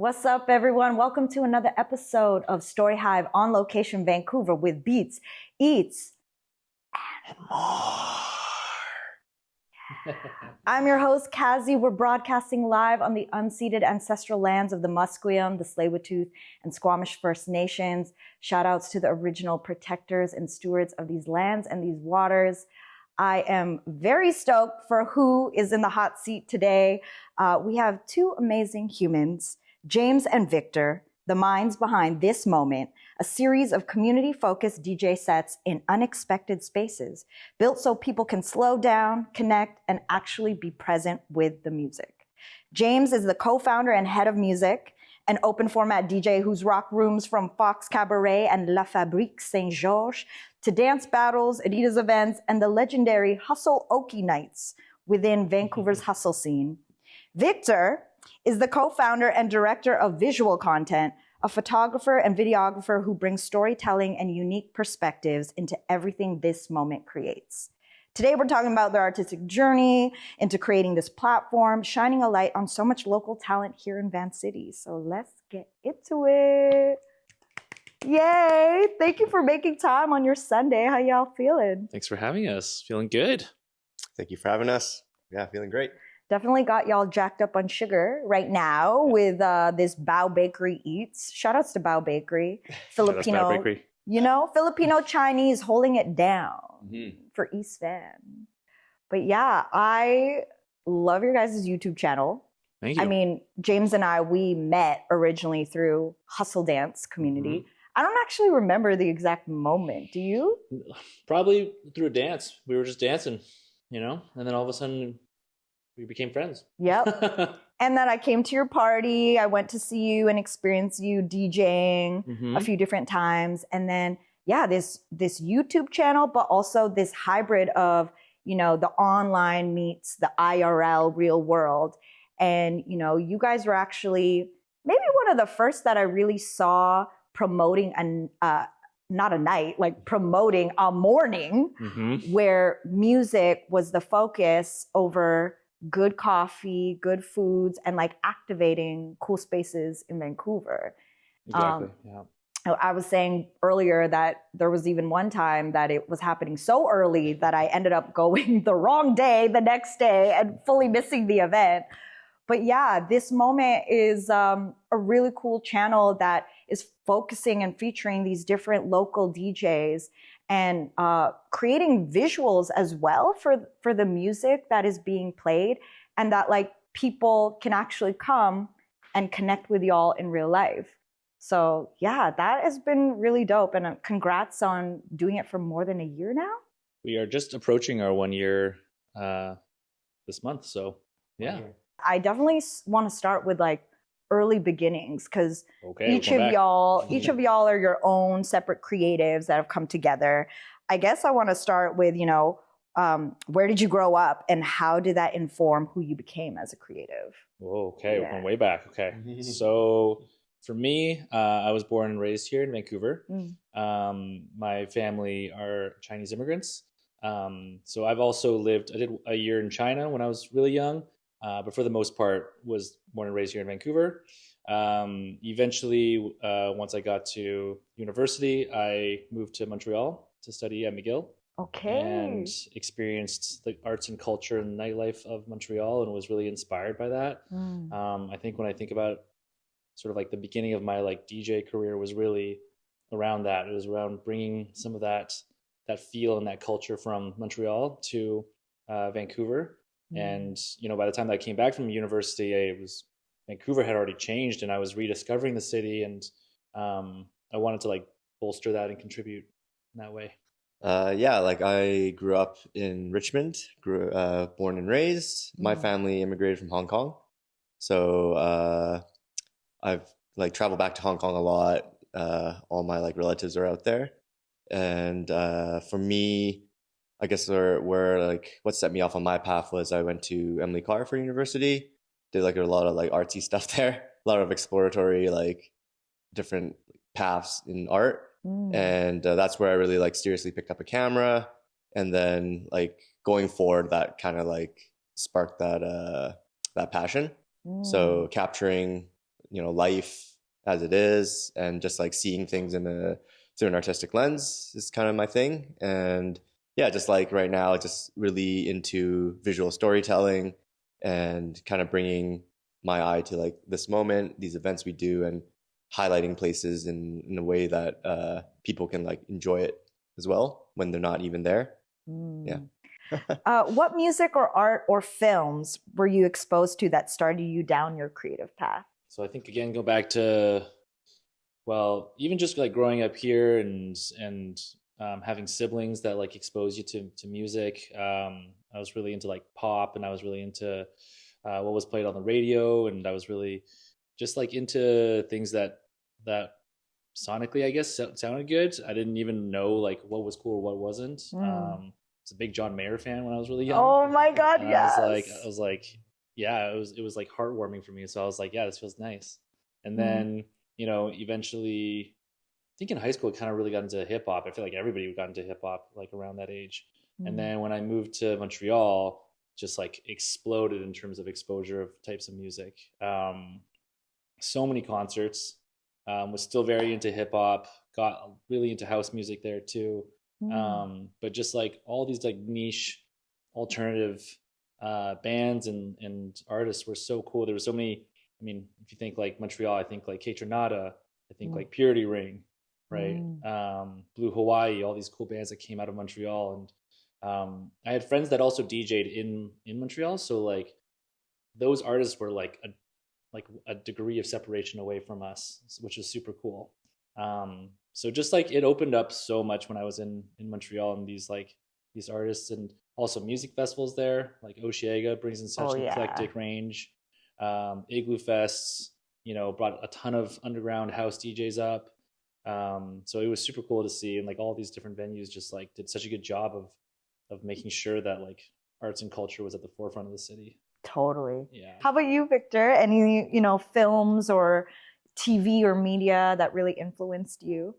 What's up, everyone? Welcome to another episode of StoryHive On Location Vancouver with beats, eats, and more. I'm your host, Kazi. We're broadcasting live on the unceded ancestral lands of the Musqueam, the Tsleil-Waututh, and Squamish First Nations. Shout outs to the original protectors and stewards of these lands and these waters. I am very stoked for who is in the hot seat today. We have two amazing humans, James and Victor, the minds behind This Moment, a series of community-focused DJ sets in unexpected spaces, built so people can slow down, connect, and actually be present with the music. James is the co-founder and head of music, an open format DJ whose rock rooms from Fox Cabaret and La Fabrique Saint-Georges to dance battles, Adidas events, and the legendary Hustle Okie Nights within Vancouver's hustle scene. Victor is the co-founder and director of visual content, a photographer and videographer who brings storytelling and unique perspectives into everything This Moment creates. Today, we're talking about their artistic journey into creating this platform, shining a light on so much local talent here in Van City. So let's get into it. Yay! Thank you for making time on your Sunday. How y'all feeling? Thanks for having us. Feeling good. Thank you for having us. Yeah, feeling great. Definitely got y'all jacked up on sugar right now with this Bao Bakery Eats. Shout outs to Bao Bakery. Filipino, Bao Bakery. You know, Filipino Chinese holding it down for East Van. But yeah, I love your guys' YouTube channel. Thank you. I mean, James and I, we met originally through Hustle Dance community. I don't actually remember the exact moment. Do you? Probably through a dance. We were just dancing, you know, and then all of a sudden we became friends. Yep. And then I came to your party. I went to see you and experience you DJing a few different times. And then, yeah, this YouTube channel, but also this hybrid of, you know, the online meets the IRL real world. And, you know, you guys were actually maybe one of the first that I really saw promoting not a night, like promoting a morning where music was the focus over good coffee, good foods, and like activating cool spaces in Vancouver. Exactly. Yeah. I was saying earlier that there was even one time that it was happening so early that I ended up going the wrong day the next day and fully missing the event. But yeah, This Moment is a really cool channel that is focusing and featuring these different local DJs and creating visuals as well for the music that is being played, and that like people can actually come and connect with y'all in real life. So yeah, that has been really dope, and congrats on doing it for more than a year now. We are just approaching our 1 year this month. So yeah. I definitely want to start with like early beginnings, because each of y'all are your own separate creatives that have come together. I guess I want to start with, you know, where did you grow up and how did that inform who you became as a creative? Oh, okay. We're going way back. Okay. So for me, I was born and raised here in Vancouver. My family are Chinese immigrants. So I've also I did a year in China when I was really young. But for the most part, was born and raised here in Vancouver. Eventually, once I got to university, I moved to Montreal to study at McGill. Okay. And experienced the arts and culture and nightlife of Montreal and was really inspired by that. I think when I think about sort of like the beginning of my like DJ career was really around that. It was around bringing some of that feel and that culture from Montreal to Vancouver. And, you know, by the time that I came back from university, Vancouver had already changed and I was rediscovering the city, and I wanted to like bolster that and contribute in that way. Yeah, like I grew up in Richmond, born and raised. My family immigrated from Hong Kong. So I've like traveled back to Hong Kong a lot. All my like relatives are out there. And for me, I guess where like what set me off on my path was I went to Emily Carr for university, did like a lot of like artsy stuff there, a lot of exploratory like different paths in art, and that's where I really like seriously picked up a camera, and then like going forward that kind of like sparked that passion. So capturing life as it is, and just like seeing things through an artistic lens is kind of my thing. And yeah, just like right now, just really into visual storytelling and kind of bringing my eye to like this moment, these events we do, and highlighting places in a way that people can like enjoy it as well when they're not even there. Yeah. What music or art or films were you exposed to that started you down your creative path? So I think again, go back to, well, even just like growing up here and having siblings that like expose you to music. I was really into like pop, and I was really into what was played on the radio, and I was really just like into things that sonically, I guess, sounded good. I didn't even know like what was cool or what wasn't. I was a big John Mayer fan when I was really young. Oh my God, and yes. I was like, yeah, it was like heartwarming for me. So I was like, yeah, this feels nice. And then, eventually, I think in high school, it kind of really got into hip hop. I feel like everybody got into hip hop like around that age. And then when I moved to Montreal, just like exploded in terms of exposure of types of music. So many concerts. Was still very into hip hop. Got really into house music there too. But just like all these like niche alternative bands and artists were so cool. There were so many. I mean, if you think like Montreal, I think like Kaytranada, I think like Purity Ring, right? Blue Hawaii, all these cool bands that came out of Montreal. And I had friends that also DJ'd in Montreal, so like those artists were like a degree of separation away from us, which is super cool. So just like it opened up so much when I was in Montreal, and these artists, and also music festivals there, like Osheaga brings in such an eclectic range. Igloo Fests, brought a ton of underground house DJs up. So it was super cool to see, and like all these different venues just like did such a good job of making sure that like arts and culture was at the forefront of the city. Totally. Yeah. How about you, Victor? Any, films or TV or media that really influenced you?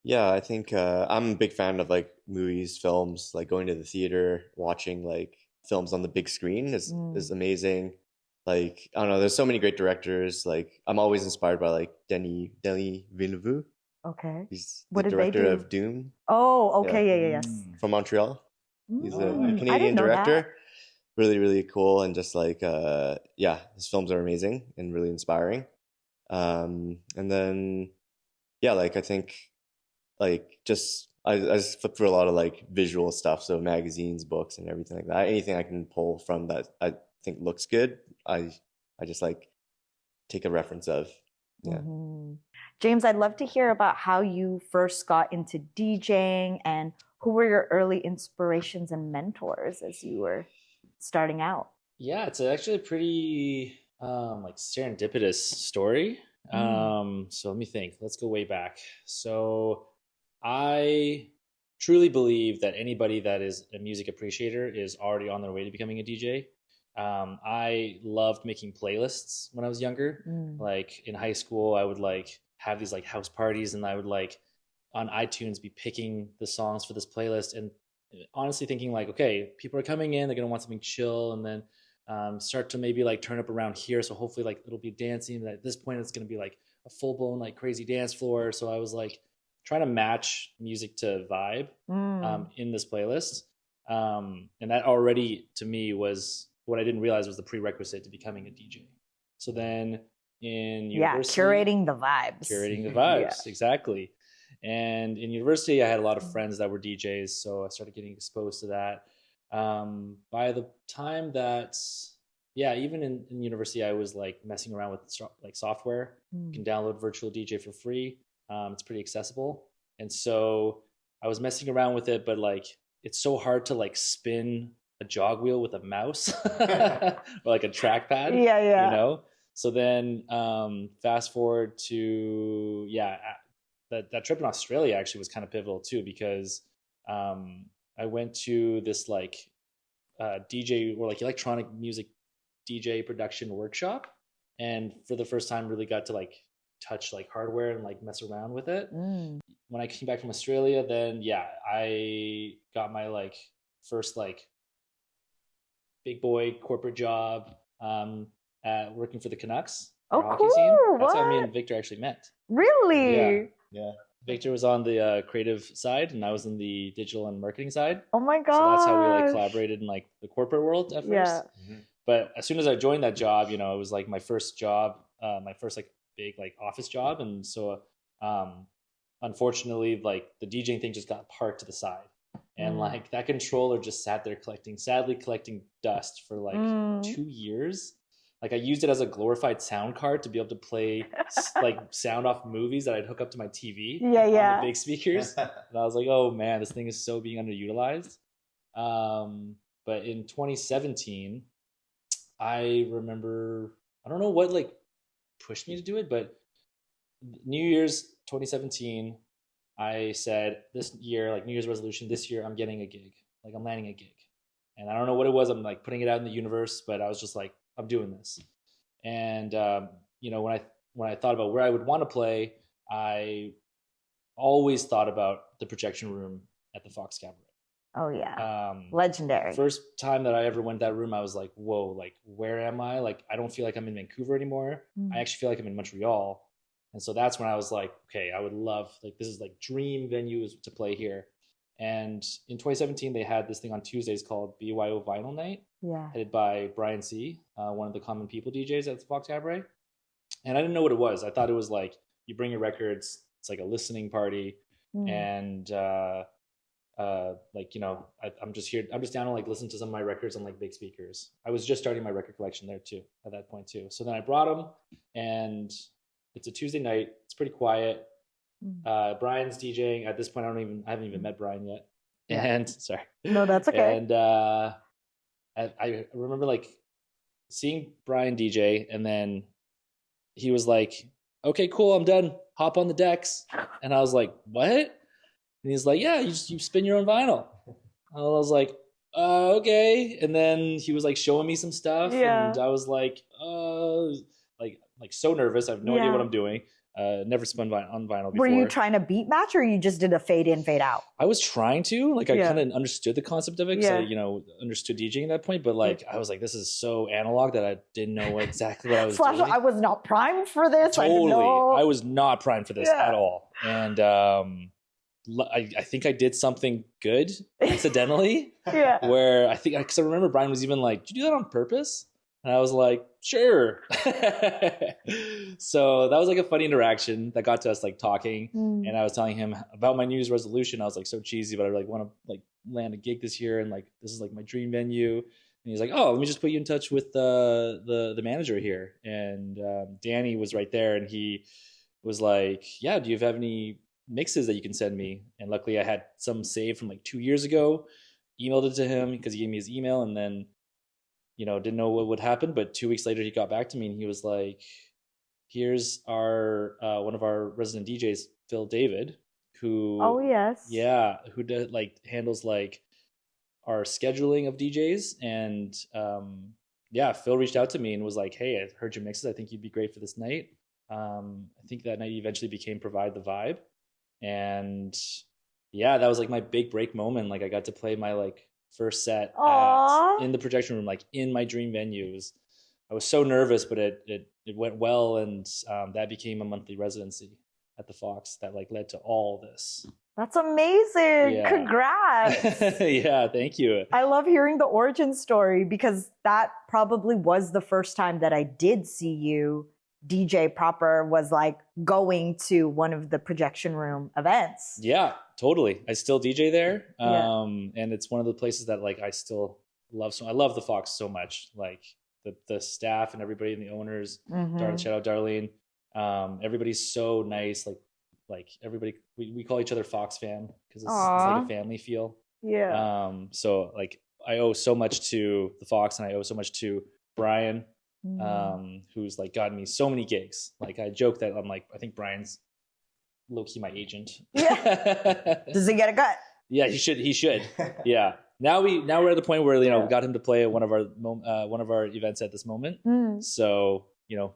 Yeah, I think I'm a big fan of like movies, films, like going to the theater, watching like films on the big screen is amazing. Like, I don't know, there's so many great directors. Like, I'm always inspired by like Denis Villeneuve. Okay. He's What the did they director do? of Dune. Oh, okay. Yeah, yes. From Montreal. He's a I Canadian didn't know director. that. Really, really cool, and just like his films are amazing and really inspiring. And then like I think like I just flip through a lot of like visual stuff, so magazines, books, and everything like that. Anything I can pull from that I think looks good, I just like take a reference of. Yeah. James, I'd love to hear about how you first got into DJing, and who were your early inspirations and mentors as you were starting out? Yeah, it's actually a pretty like serendipitous story. So let me think. Let's go way back. So I truly believe that anybody that is a music appreciator is already on their way to becoming a DJ. I loved making playlists when I was younger. Like in high school, I would like have these like house parties, and I would like on iTunes be picking the songs for this playlist, and honestly thinking like, okay, people are coming in, they're gonna want something chill, and then start to maybe like turn up around here, so hopefully like it'll be dancing, and at this point it's gonna be like a full-blown like crazy dance floor. So I was like trying to match music to vibe in this playlist, and that already to me was what I didn't realize was the prerequisite to becoming a DJ. So then in university, curating the vibes. Exactly. And in university, I had a lot of friends that were DJs, so I started getting exposed to that. By the time that, even in university, I was like messing around with like software. You can download Virtual DJ for free. It's pretty accessible. And so I was messing around with it, but like, it's so hard to like spin a jog wheel with a mouse or like a trackpad. Yeah. So then fast forward to, that trip in Australia actually was kind of pivotal too, because I went to this like DJ or like electronic music DJ production workshop, and for the first time really got to like touch like hardware and like mess around with it. When I came back from Australia, then I got my like first like big boy corporate job at working for the Canucks. Oh, hockey cool. team. That's how me What? and Victor actually met. Really? Yeah. Victor was on the creative side, and I was in the digital and marketing side. Oh my gosh. So that's how we like collaborated in like the corporate world at first. Yeah. But as soon as I joined that job, you know, it was like my first job, my first like big like office job, and so unfortunately, like the DJing thing just got parked to the side, and like that controller just sat there sadly collecting dust for like 2 years. Like I used it as a glorified sound card to be able to play like sound off movies that I'd hook up to my TV on the big speakers. And I was like, oh man, this thing is so being underutilized. But in 2017, I remember, I don't know what like pushed me to do it, but New Year's 2017, I said this year, like New Year's resolution, this year I'm getting a gig. Like I'm landing a gig. And I don't know what it was. I'm like putting it out in the universe, but I was just like, I'm doing this. And you know, when I thought about where I would want to play, I always thought about the projection room at the Fox Cabaret. Oh yeah. Legendary. First time that I ever went that room, I was like, whoa, like where am I? Like I don't feel like I'm in Vancouver anymore. I actually feel like I'm in Montreal. And so that's when I was like, okay, I would love, like this is like dream venues to play here. And in 2017, they had this thing on Tuesdays called BYO Vinyl Night, headed by Brian C., one of the Common People DJs at the Fox Cabaret. And I didn't know what it was. I thought it was like you bring your records, it's like a listening party, and like, you know, I'm just here, I'm just down to like listen to some of my records on like big speakers. I was just starting my record collection there too at that point too. So then I brought them, and it's a Tuesday night. It's pretty quiet. Brian's DJing at this point. I haven't even met Brian yet. And sorry. No, that's okay. And I remember like seeing Brian DJ, and then he was like, okay, cool, I'm done. Hop on the decks. And I was like, what? And he's like, yeah, you spin your own vinyl. I was like, okay. And then he was like showing me some stuff, and I was like, like so nervous. I have no idea what I'm doing. Never spun on vinyl before. Were you trying to beat match, or you just did a fade in, fade out? I was trying to, like, I kind of understood the concept of it because I, you know, understood DJing at that point. But like, I was like, this is so analog that I didn't know exactly what I was doing. I was not primed for this. Totally, I was not primed for this at all. And I think I did something good accidentally. Where I think, because I remember Brian was even like, did you do that on purpose? And I was like, sure. So that was like a funny interaction that got to us like talking. And I was telling him about my New Year's resolution. I was like so cheesy, but I like want to like land a gig this year, and like this is like my dream venue. And he's like, oh, let me just put you in touch with the manager here. And Danny was right there, and he was like, yeah, do you have any mixes that you can send me? And luckily I had some saved from like 2 years ago, emailed it to him because he gave me his email, and then, you know, didn't know what would happen. But 2 weeks later, he got back to me, and he was like, here's our one of our resident DJs, Phil David, who who did, like handles like our scheduling of DJs. And Phil reached out to me and was like, hey, I heard your mixes, I think you'd be great for this night. I think that night eventually became Provide the Vibe. And that was like my big break moment. Like I got to play my like first set in the projection room, like in my dream venues. I was so nervous, but it went well, and that became a monthly residency at the Fox that like led to all this. That's amazing. Congrats. Yeah, thank you. I love hearing the origin story, because that probably was the first time that I did see you DJ proper, was like going to one of the projection room events. Yeah, totally. I still DJ there. And it's one of the places that like I still love. So I love the Fox so much. Like the staff and everybody and the owners. Shout out Darlene. Everybody's so nice. Like everybody, we call each other Fox fam because it's like a family feel. So like I owe so much to the Fox, and I owe so much to Brian, who's like gotten me so many gigs. Like I joke that I'm like, I think Brian's low-key my agent. Does he get a cut? Yeah, he should. Yeah. Now we're at the point where, you know, we got him to play at one of our events at this moment. So, you know,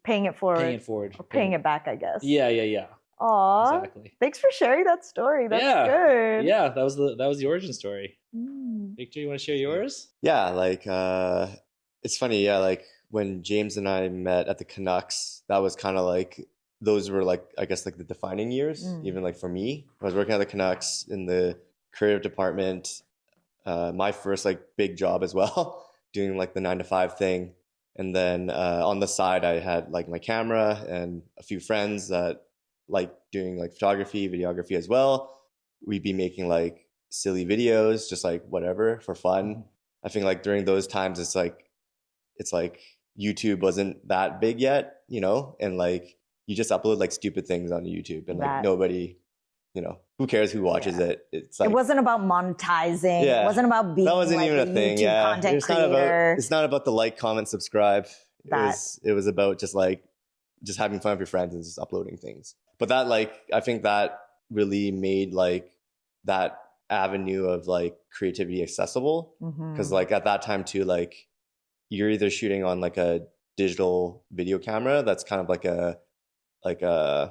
paying it forward. Or paying it back, I guess. Yeah. Aw. Exactly. Thanks for sharing that story. That's good. Yeah, that was the origin story. Victor, you want to share yours? Yeah, like it's funny, like when James and I met at the Canucks, that was kind of like, those were like, I guess, like the defining years, even like for me. I was working at the Canucks in the creative department, my first like big job as well, doing like the 9 to 5 thing. And then on the side, I had like my camera and a few friends that like doing like photography, videography as well. We'd be making like silly videos, just like whatever for fun. I think like during those times, it's like YouTube wasn't that big yet, you know, and like you just upload like stupid things onto YouTube, and like nobody, you know, who cares who watches it? It's like, it wasn't about monetizing. Yeah, it wasn't about being that wasn't like even a thing. YouTube content creator. It's not about the like, comment, subscribe. It was about just having fun with your friends and just uploading things. But that, like, I think that really made like that avenue of like creativity accessible, because like at that time too, like you're either shooting on like a digital video camera that's kind of like a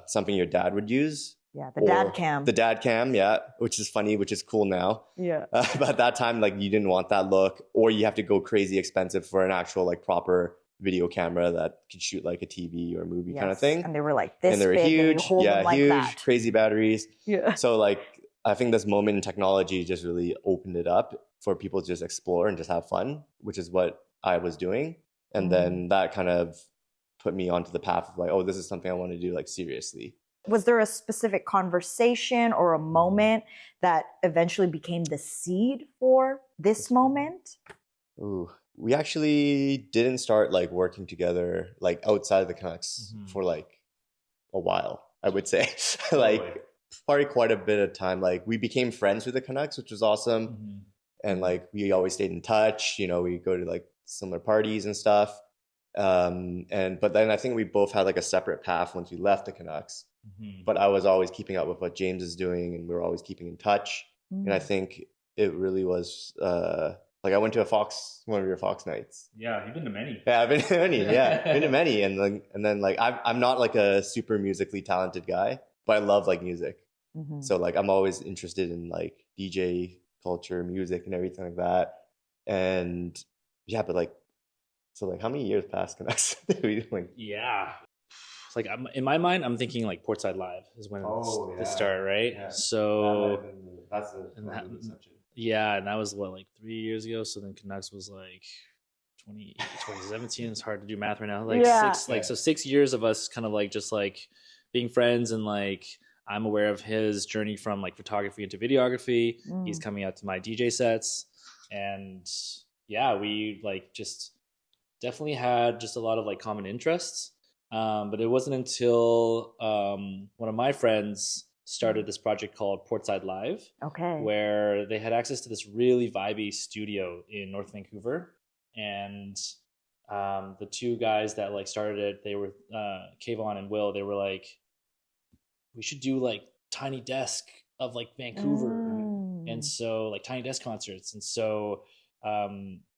something your dad would use. Yeah, the dad cam. The dad cam, yeah, which is funny, which is cool now. Yeah. But at that time, like you didn't want that look, or you have to go crazy expensive for an actual like proper video camera that could shoot like a TV or a movie kind of thing. And they were like this, and they were big, huge, and you hold them like huge, that. crazy batteries. Yeah. So like I think this moment in technology just really opened it up for people to just explore and just have fun, which is what I was doing. And then that kind of put me onto the path of like, oh, this is something I want to do like seriously. Was there a specific conversation or a moment that eventually became the seed for this moment? Ooh, we actually didn't start like working together like outside of the Canucks for like a while, I would say. Like probably quite a bit of time. Like we became friends with the Canucks, which was awesome. And like we always stayed in touch, you know, we go to like similar parties and stuff. But then I think we both had like a separate path once we left the Canucks. But I was always keeping up with what James is doing, and we were always keeping in touch. And I think it really was like I went to one of your Fox nights. Yeah, you've been to many. Yeah, I've been to many. Yeah, been to many. And then like I'm not like a super musically talented guy, but I love like music. So like I'm always interested in like DJ culture, music, and everything like that. And yeah, but like, so like how many years past Canucks? Yeah. Like in my mind, I'm thinking like Portside Live is when the start, right? Yeah. So that's exception. Yeah, and that was what, like 3 years ago. So then Canucks was like 2017. It's hard to do math right now. Like so 6 years of us kind of like just like being friends, and like I'm aware of his journey from like photography into videography. He's coming out to my DJ sets, and yeah, we like just definitely had just a lot of like common interests. But it wasn't until one of my friends started this project called Portside Live, where they had access to this really vibey studio in North Vancouver. And the two guys that like started it, they were Kayvon and Will. They were like, we should do like tiny desk of like Vancouver, and so like tiny desk concerts. And so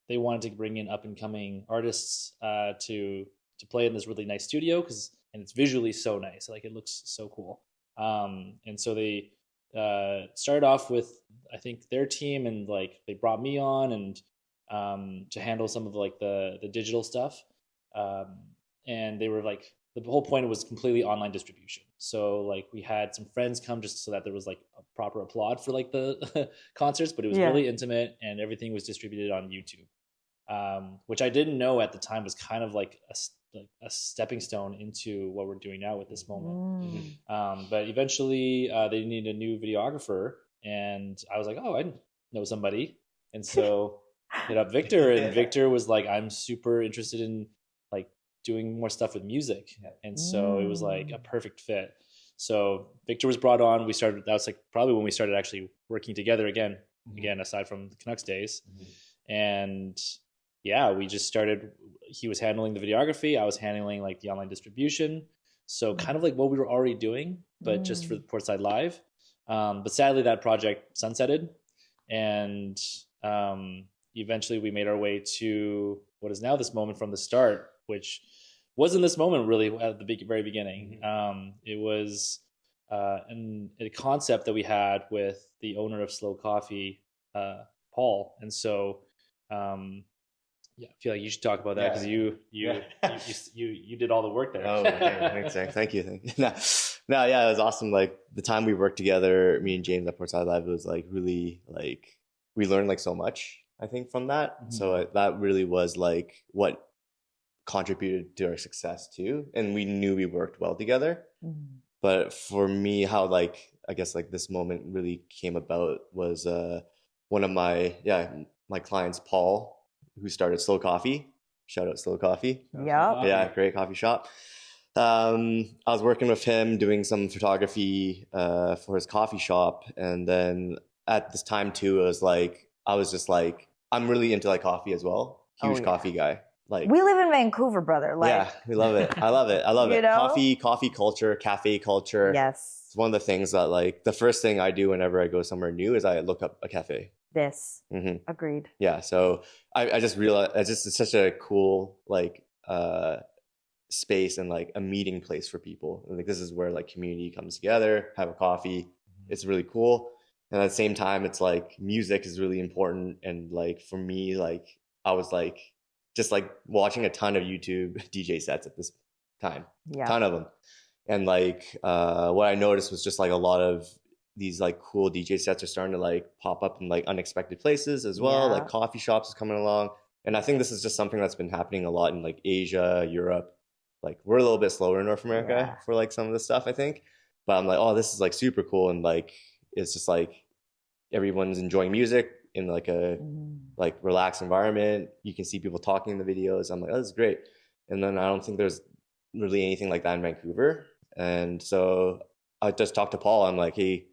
they wanted to bring in up and coming artists to play in this really nice studio, and it's visually so nice, like it looks so cool. And so they started off with, I think, their team, and like they brought me on and to handle some of like the digital stuff. And they were like, the whole point was completely online distribution. So like we had some friends come just so that there was like a proper applaud for like the concerts, but it was really intimate, and everything was distributed on YouTube. Which I didn't know at the time was kind of like a stepping stone into what we're doing now with this moment. But eventually they needed a new videographer, and I was like, oh, I know somebody. And so hit up Victor, and Victor was like, I'm super interested in like doing more stuff with music. And so it was like a perfect fit. So Victor was brought on. That was like probably when we started actually working together again, aside from the Canucks days. And yeah, we just started, he was handling the videography, I was handling like the online distribution. So kind of like what we were already doing, but just for the Portside Live. But sadly that project sunsetted, and eventually we made our way to what is now this moment from the start, which wasn't this moment really at the very beginning. It was a concept that we had with the owner of Slow Coffee, Paul. And so Yeah, I feel like you should talk about that because you did all the work there. Oh, okay. Thank you. No, yeah, it was awesome. Like the time we worked together, me and James at Portside Live, it was like really like we learned like so much, I think, from that. Mm-hmm. So that really was like what contributed to our success too. And we knew we worked well together. Mm-hmm. But for me, how like I guess like this moment really came about was one of my clients, Paul, who started Slow Coffee. Shout out Slow Coffee. Yeah, great coffee shop. I was working with him doing some photography for his coffee shop, and then at this time too, I was just like I'm really into like coffee as well. Huge coffee guy. Like we live in Vancouver, brother. Like, yeah, we love it. I love it. You know? Coffee culture, cafe culture. Yes, it's one of the things that like the first thing I do whenever I go somewhere new is I look up a cafe. Agreed. Yeah, so I just realized it's such a cool like space and like a meeting place for people. And like this is where like community comes together, have a coffee. It's really cool. And at the same time, it's like music is really important. And like for me, like I was like just like watching a ton of YouTube DJ sets at this time, ton of them. And like what I noticed was just like a lot of these like cool DJ sets are starting to like pop up in like unexpected places as well. Like coffee shops is coming along. And I think this is just something that's been happening a lot in like Asia, Europe. Like we're a little bit slower in North America for like some of this stuff, I think. But I'm like, oh, this is like super cool. And like, it's just like everyone's enjoying music in like a like relaxed environment. You can see people talking in the videos. I'm like, oh, this is great. And then I don't think there's really anything like that in Vancouver. And so I just talked to Paul. I'm like, hey,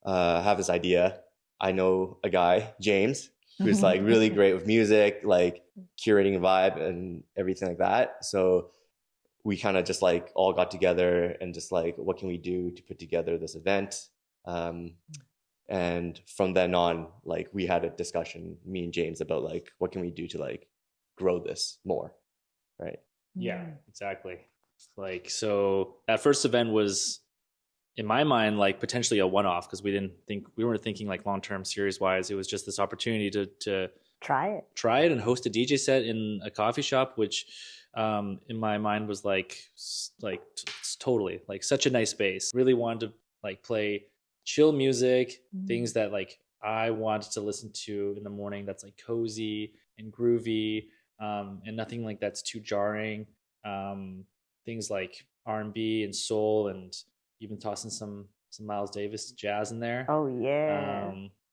I have this idea. I know a guy, James, who's like really great with music, like curating a vibe and everything like that. So we kind of just like all got together and just like, what can we do to put together this event? And from then on, like we had a discussion, me and James, about like, what can we do to like grow this more, right? Yeah, exactly. Like, so that first event was, in my mind, like potentially a one-off because we weren't thinking like long-term series-wise. It was just this opportunity to try it and host a DJ set in a coffee shop, which in my mind was totally like such a nice space. Really wanted to like play chill music, things that like I wanted to listen to in the morning. That's like cozy and groovy, and nothing like that's too jarring. Things like R&B and soul, and even tossing some Miles Davis jazz in there. Oh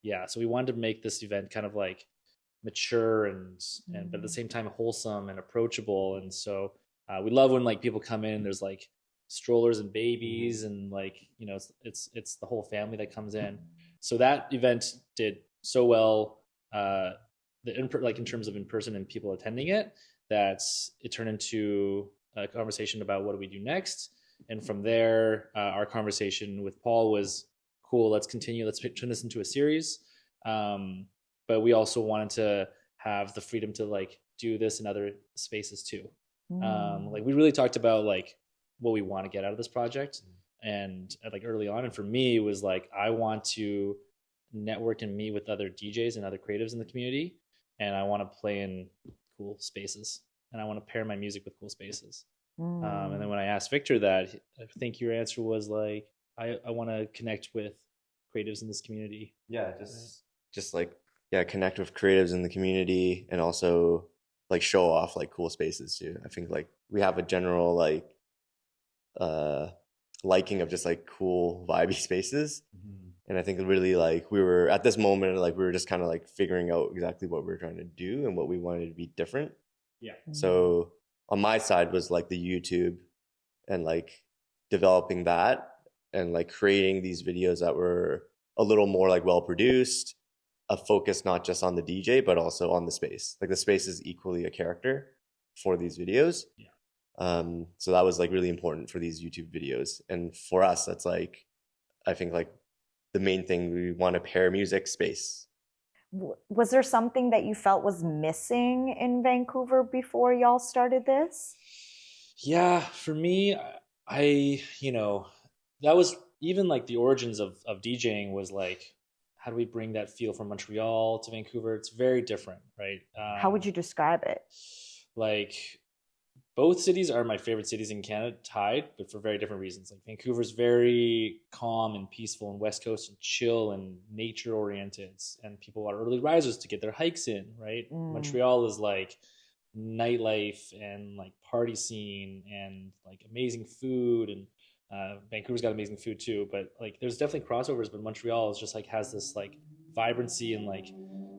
yeah. So we wanted to make this event kind of like mature and but at the same time wholesome and approachable. And so we love when like people come in and there's like strollers and babies and like, you know, it's the whole family that comes in. So that event did so well, in terms of in person and people attending it, that it turned into a conversation about what do we do next. And from there, our conversation with Paul was, cool, let's continue. Let's turn this into a series. But we also wanted to have the freedom to like do this in other spaces too. Like we really talked about like what we want to get out of this project. And like early on, and for me, it was like, I want to network and meet with other DJs and other creatives in the community. And I want to play in cool spaces. And I want to pair my music with cool spaces. And then when I asked Victor that, I think your answer was like, I want to connect with creatives in this community. Yeah, just like, connect with creatives in the community and also like show off like cool spaces too. I think like we have a general like liking of just like cool vibey spaces. And I think really like we were at this moment, like we were just kind of like figuring out exactly what we were trying to do and what we wanted to be different. Yeah. So on my side was like the YouTube and like developing that and like creating these videos that were a little more like well produced, a focus not just on the DJ but also on the space. Like the space is equally a character for these videos. Yeah. So that was like really important for these YouTube videos. And for us, that's like, I think like the main thing, we want to pair music, space. Was there something that you felt was missing in Vancouver before y'all started this? Yeah, for me, I that was even like the origins of DJing was like how do we bring that feel from Montreal to Vancouver? It's very different, right? How would you describe it? Like, both cities are my favorite cities in Canada, tied, but for very different reasons. Like, Vancouver's very calm and peaceful, and West Coast and chill and nature oriented, and people are early risers to get their hikes in, right? Montreal is like nightlife and like party scene and like amazing food, and Vancouver's got amazing food too, but like there's definitely crossovers, but Montreal is just like has this like vibrancy and like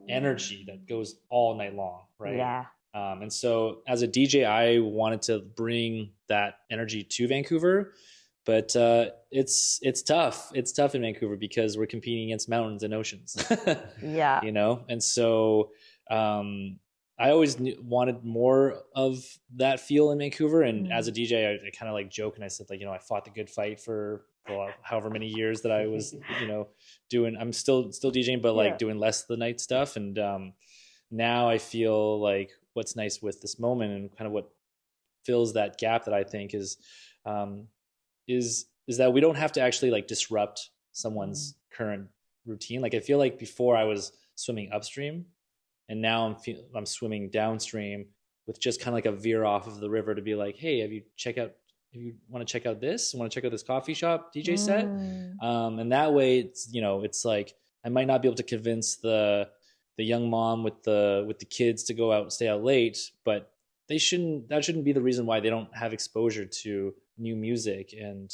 energy that goes all night long, right? Yeah. And so as a DJ, I wanted to bring that energy to Vancouver, but it's tough. It's tough in Vancouver because we're competing against mountains and oceans. Yeah. You know, and so I always wanted more of that feel in Vancouver. And as a DJ, I kind of like joke and I said, like, you know, I fought the good fight for however many years that I was, you know, doing. I'm still DJing, but like doing less of the night stuff. And now I feel like what's nice with this moment and kind of what fills that gap that I think is that we don't have to actually like disrupt someone's current routine. Like, I feel like before I was swimming upstream, and now I'm swimming downstream with just kind of like a veer off of the river to be like, hey, if you want to check out this, want to check out this coffee shop DJ set, and that way it's, you know, it's like I might not be able to convince the young mom with the kids to go out and stay out late, but that shouldn't be the reason why they don't have exposure to new music and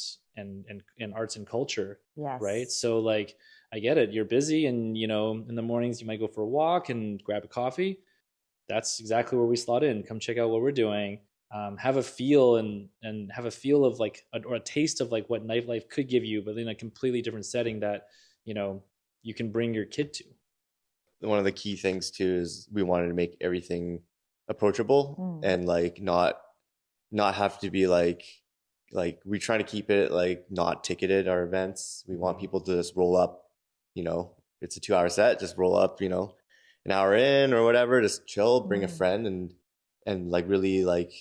arts and culture. Yes. Right. So like, I get it. You're busy, and you know, in the mornings you might go for a walk and grab a coffee. That's exactly where we slot in. Come check out what we're doing. Have a feel and have a feel of like or a taste of like what nightlife could give you, but in a completely different setting that, you know, you can bring your kid to. One of the key things too is we wanted to make everything approachable and like not have to be like we try to keep it like not ticketed, our events. We want people to just roll up, you know, it's a 2-hour set, just roll up, you know, an hour in or whatever, just chill, bring a friend, and like really like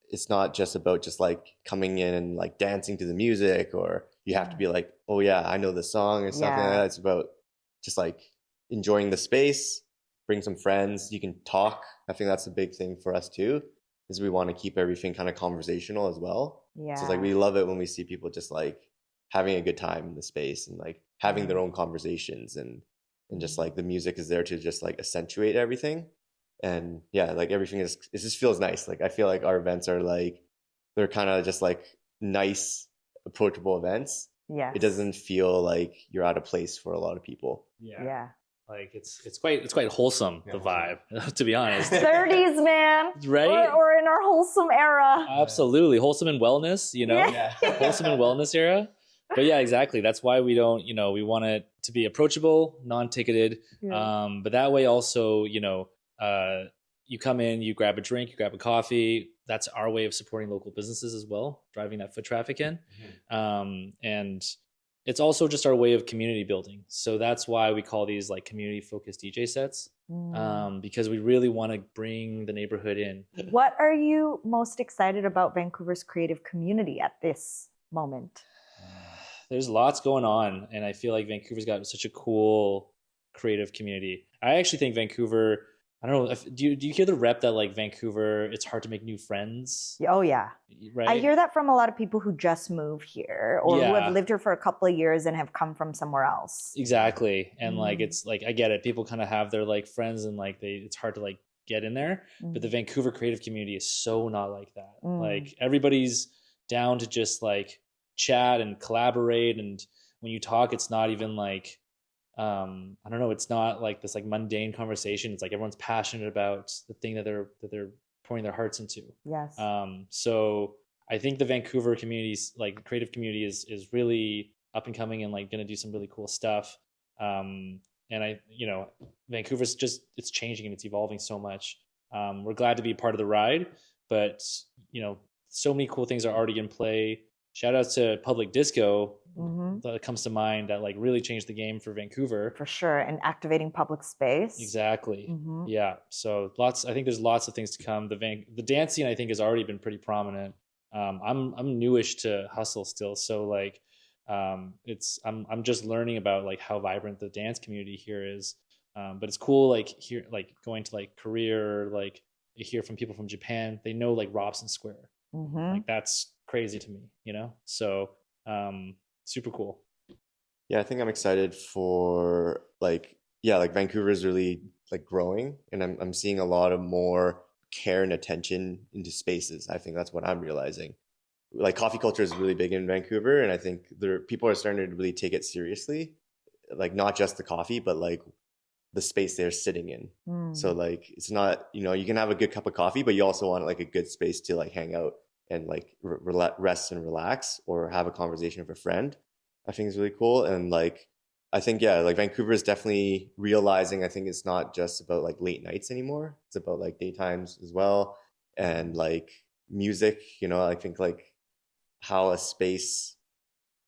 it's not just about just like coming in and like dancing to the music, or you have to be like, oh yeah, I know the song or something like that. It's about just like enjoying the space, bring some friends, you can talk. I think that's a big thing for us too, is we want to keep everything kind of conversational as well. Yeah. So it's like we love it when we see people just like having a good time in the space and like having their own conversations, and just like the music is there to just like accentuate everything. And yeah, like everything it just feels nice. Like I feel like our events are like, they're kind of just like nice, approachable events. Yeah. It doesn't feel like you're out of place for a lot of people. Yeah. Like it's quite wholesome, the vibe, to be honest. 30s, man. Right? Or in our wholesome era. Absolutely. Wholesome and wellness, you know? Yeah. Wholesome and wellness era. But yeah, exactly. That's why we don't, you know, we want it to be approachable, non-ticketed. But that way also, you know, you come in, you grab a drink, you grab a coffee. That's our way of supporting local businesses as well, driving that foot traffic in. And it's also just our way of community building. So that's why we call these like community focused DJ sets, because we really want to bring the neighborhood in. What are you most excited about Vancouver's creative community at this moment? There's lots going on, and I feel like Vancouver's got such a cool creative community. I actually think Vancouver, I don't know, do you hear the rep that like Vancouver, it's hard to make new friends? Oh yeah. Right? I hear that from a lot of people who just moved here, or who have lived here for a couple of years and have come from somewhere else. Exactly. And like, it's like, I get it. People kind of have their like friends, and like it's hard to like get in there. But the Vancouver creative community is so not like that. Like everybody's down to just like chat and collaborate. And when you talk, it's not even like, I don't know, it's not like this like mundane conversation. It's like everyone's passionate about the thing that they're pouring their hearts into. Yes. So I think the Vancouver community's like creative community is really up and coming and like going to do some really cool stuff. And Vancouver's just, it's changing and it's evolving so much. We're glad to be part of the ride, but you know, so many cool things are already in play. Shout out to Public Disco. That comes to mind, that like really changed the game for Vancouver. For sure. And activating public space. Exactly. Yeah. So I think there's lots of things to come. The dance scene I think has already been pretty prominent. I'm newish to hustle still. So like I'm just learning about like how vibrant the dance community here is. But it's cool, like here, like going to like Korea, or like you hear from people from Japan, they know like Robson Square. Like that's crazy to me, you know? So super cool. Yeah, I think I'm excited for like Vancouver is really like growing, and I'm seeing a lot of more care and attention into spaces. I think that's what I'm realizing. Like coffee culture is really big in Vancouver, and I think people are starting to really take it seriously. Like not just the coffee, but like the space they're sitting in. So like it's not, you can have a good cup of coffee, but you also want like a good space to like hang out and like rest and relax, or have a conversation with a friend. I think is really cool. And like I think like Vancouver is definitely realizing, I think it's not just about like late nights anymore. It's about like daytimes as well, and like music, I think like how a space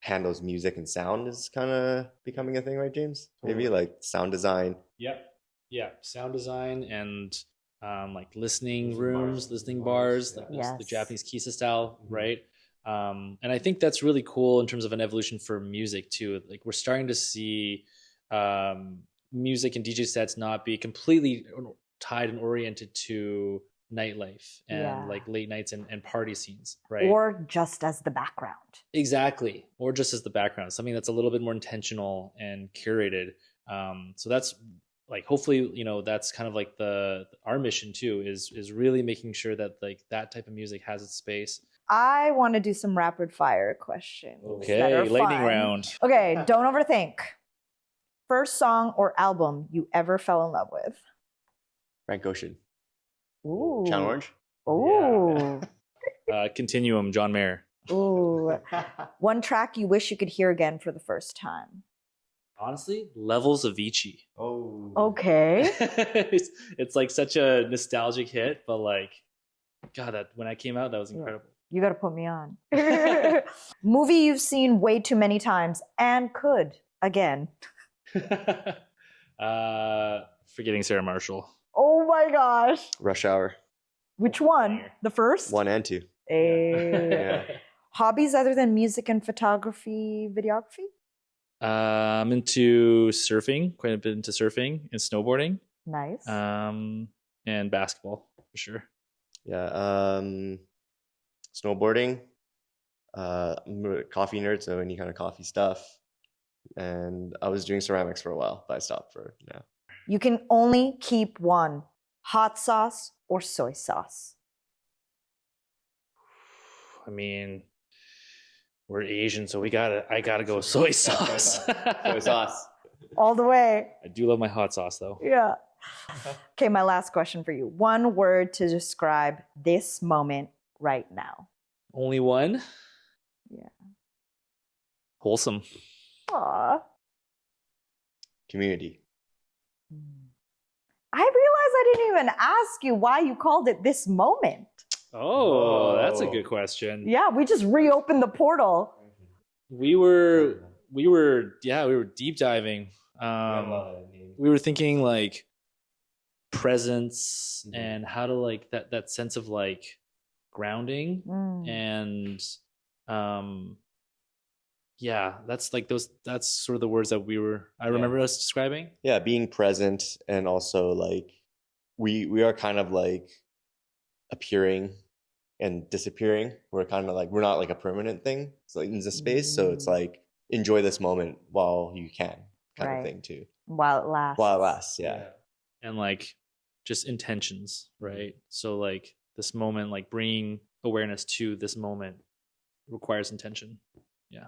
handles music and sound is kind of becoming a thing, right, James? Maybe like sound design. Yep. Yeah. Sound design and like listening rooms, listening bars, the Japanese kisa style, right? And I think that's really cool in terms of an evolution for music too. Like we're starting to see music and DJ sets not be completely tied and oriented to nightlife and like late nights and party scenes, right? Or just as the background. Exactly. Or just as the background, something that's a little bit more intentional and curated. So that's like, hopefully, that's kind of like our mission too, is really making sure that like that type of music has its space. I want to do some rapid fire questions. Okay, lightning round. Okay, don't overthink. First song or album you ever fell in love with? Frank Ocean. Ooh. Channel Orange. Ooh. Continuum, John Mayer. Ooh. One track you wish you could hear again for the first time? Honestly, Levels of Vici. Oh. Okay. it's like such a nostalgic hit, but like, God, that when I came out, that was incredible. You got to put me on. Movie you've seen way too many times and could again. Forgetting Sarah Marshall. Oh my gosh. Rush Hour. Which one? The first? 1 and 2. Yeah. Hobbies other than music and photography, videography? I'm into surfing, quite a bit into surfing and snowboarding. Nice. And basketball for sure. Yeah. Snowboarding. I'm a coffee nerd, so any kind of coffee stuff. And I was doing ceramics for a while, but I stopped for now. You can only keep one. Hot sauce or soy sauce? I mean, we're Asian, so I gotta go soy sauce. Soy sauce. All the way. I do love my hot sauce though. Yeah. Okay, my last question for you. One word to describe this moment right now. Only one? Yeah. Wholesome. Aw. Community. I realized I didn't even ask you why you called it this moment. Oh, that's a good question. Yeah, we just reopened the portal. We were deep diving. We were thinking like presence and how to like that sense of like grounding and that's sort of the words that I remember us describing. Yeah, being present, and also like we are kind of like appearing and disappearing. We're kind of like, we're not like a permanent thing. It's like in the space. So it's like, enjoy this moment while you can, kind of thing too. While it lasts. While it lasts, yeah. And like just intentions, right? So like this moment, like bringing awareness to this moment requires intention. Yeah.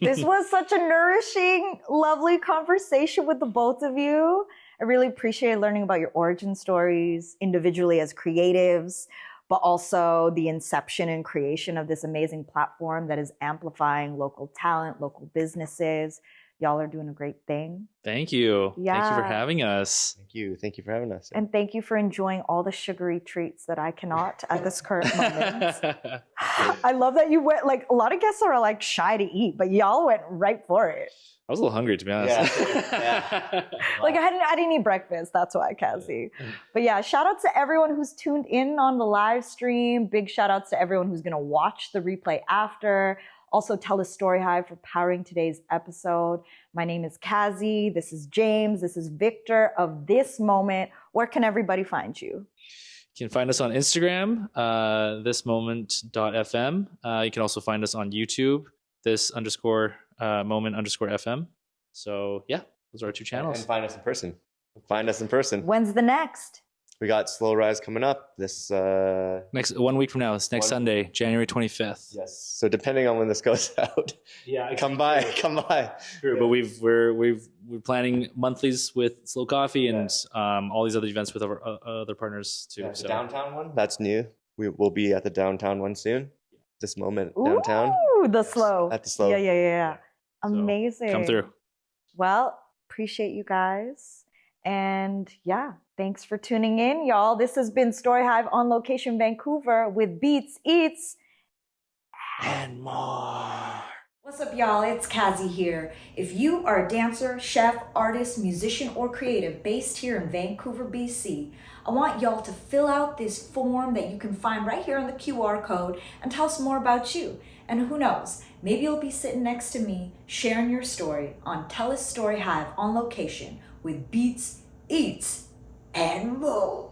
This was such a nourishing, lovely conversation with the both of you. I really appreciated learning about your origin stories individually as creatives, but also the inception and creation of this amazing platform that is amplifying local talent, local businesses. Y'all are doing a great thing. Thank you. Yeah. Thank you for having us. Thank you. Thank you for having us. And thank you for enjoying all the sugary treats that I cannot at this current moment. I love that you went, like, a lot of guests are like shy to eat, but y'all went right for it. I was a little hungry, to be honest. Yeah. Like I didn't eat breakfast. That's why, Cassie. But yeah, shout out to everyone who's tuned in on the live stream. Big shout outs to everyone who's going to watch the replay after. Also, TELUS Storyhive for powering today's episode. My name is Kazi. This is James. This is Victor of This Moment. Where can everybody find you? You can find us on Instagram, thismoment.fm. You can also find us on YouTube, this_moment_FM. So yeah, those are our two channels. And find us in person. Find us in person. When's the next? We got Slow Rise coming up this Next 1 week from now. It's next Sunday, January 25th. Yes. So depending on when this goes out, come by. True, but we're planning monthlies with Slow Coffee and all these other events with our other partners too. Yeah, the downtown one, that's new. We will be at the downtown one soon. This Moment downtown. Ooh, the Slow. At the Slow. Yeah. So, amazing. come through. Well, appreciate you guys. And yeah, thanks for tuning in, y'all. This has been Storyhive on Location Vancouver with Beats, Eats, And more. What's up, y'all? It's Kazi here. If you are a dancer, chef, artist, musician, or creative based here in Vancouver, BC, I want y'all to fill out this form that you can find right here on the QR code and tell us more about you. And who knows, maybe you'll be sitting next to me sharing your story on TELUS Storyhive on Location with Beats, Eats, and more.